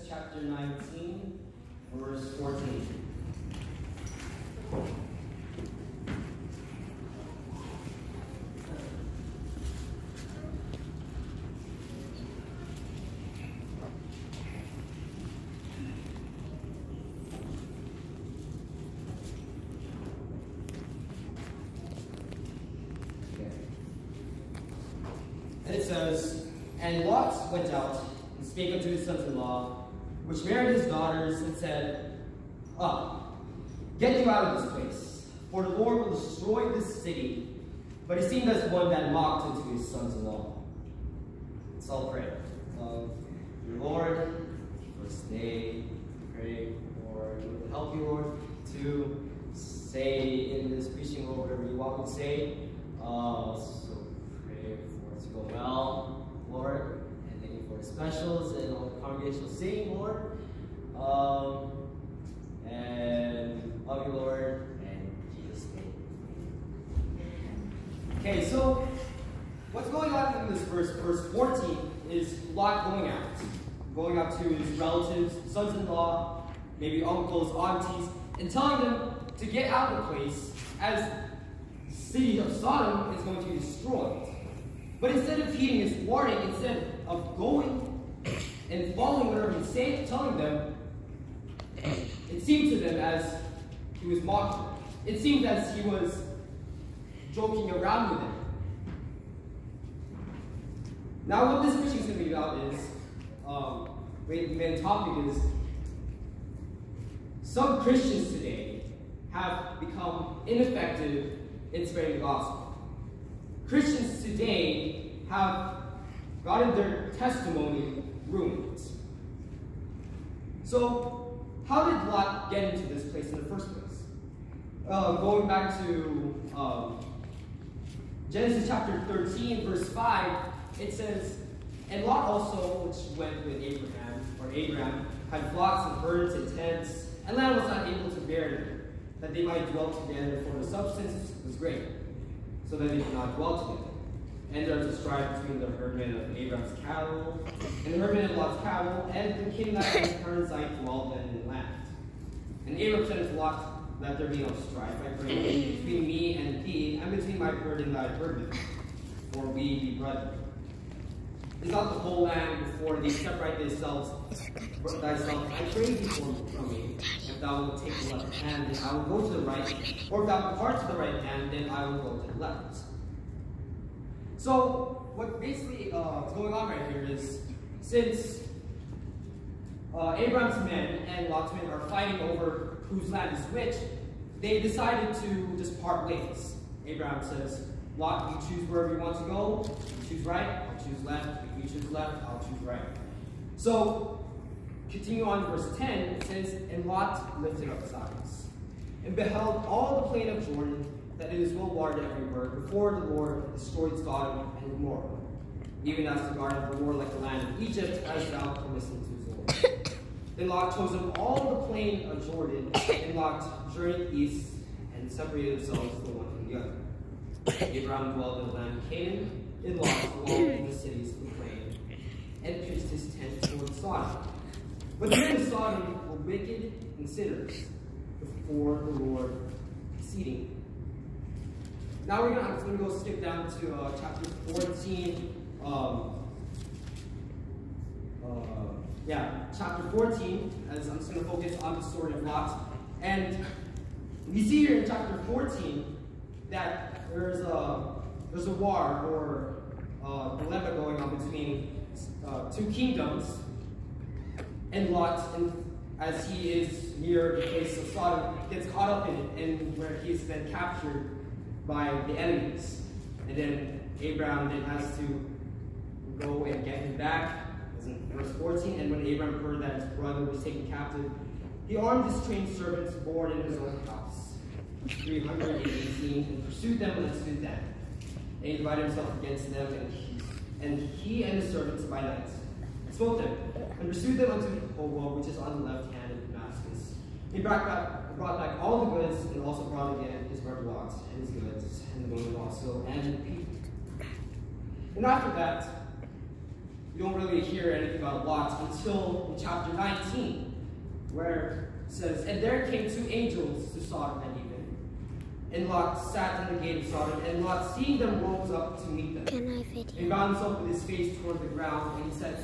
chapter 19, verse 14. And it says, "And Lot went out and spake unto his sons-in-law, which married his daughters, and said, Get you out of this place, for the Lord will destroy this city. But he seemed as one that mocked unto his sons-in-law." Let's all pray. Dear Lord, for this day, we pray, Lord, you will help you, Lord, to say in this preaching, Lord, whatever you want me to say. So pray for it to go well, Lord, and thank you for the specials and all the congregational singing, Lord. And love you, Lord, and in Jesus' name. Okay, so what's going on in this verse 14 is Lot going out to his relatives, sons-in-law, maybe uncles, aunties, and telling them to get out of the place as the city of Sodom is going to be destroyed. But instead of heeding his warning, instead of going and following whatever he's saying, telling them, it seemed to them as he was mocking them. It seemed as he was joking around with them. Now, what this preaching is going to be about is, the main topic is, some Christians today have become ineffective in spreading the gospel. Christians today have gotten their testimony ruined. So, how did Lot get into this place in the first place? Going back to Genesis chapter 13, verse 5, it says, "And Lot also, which went with Abraham, had flocks and herds and tents, and land was not able to bear them, that they might dwell together, for the substance was great, so that they could not dwell together. And there was a strife between the herdmen of Abraham's cattle, and the herdmen of Lot's cattle, and the Canaanite and the Perizzite dwelled in the land. And Abraham said to Lot, Let there be no strife, I pray, between me and thee, and between my herd and thy herdmen, for we be brethren. Is not the whole land before thee, separate thyself, I pray thee from me. If thou wilt take the left hand, then I will go to the right, or if thou depart to the right hand, then I will go to the left." So, what basically is going on right here is, since Abraham's men and Lot's men are fighting over whose land is which, they decided to just part ways. Abraham says, "Lot, you choose wherever you want to go. You choose right, I'll choose left. If you choose left, I'll choose right." So, continue on to verse 10, it says, "And Lot lifted up his eyes, and beheld all the plain of Jordan, that it is well watered everywhere, before the Lord destroyed Sodom and Gomorrah, even as the garden of the Lord, like the land of Egypt, as thou comest into his Lord. Then Lot chose up all the plain of Jordan, and Lot journeyed east, and separated themselves the one from the other. Abraham dwelled in the land of Canaan, and Lot dwelled in the cities of the plain, and pitched his tent toward Sodom. But the men of Sodom were wicked and sinners before the Lord exceedingly." Now I'm going to go skip down to chapter 14. Chapter 14, as I'm just going to focus on the story of Lot. And we see here in chapter 14 that there's a war or dilemma going on between two kingdoms, and Lot, as he is near the place of Sodom, gets caught up in it, and where he is then captured by the enemies. And then Abraham then has to go and get him back, as in verse 14. "And when Abraham heard that his brother was taken captive, he armed his trained servants born in his own house, 318, and pursued them unto Dan. And he divided himself against them, and he and his servants by night smote them, and pursued them unto Hobah, which is on the left hand of Damascus. He brought back all the goods, and also brought again his brother Lot, and his goods, and the women also, and the people." And after that, you don't really hear anything about Lot until in chapter 19. where it says, "And there came two angels to Sodom that evening. And Lot sat in the gate of Sodom, and Lot, seeing them, rose up to meet them. Can I video? And God himself with his face toward the ground, and he said,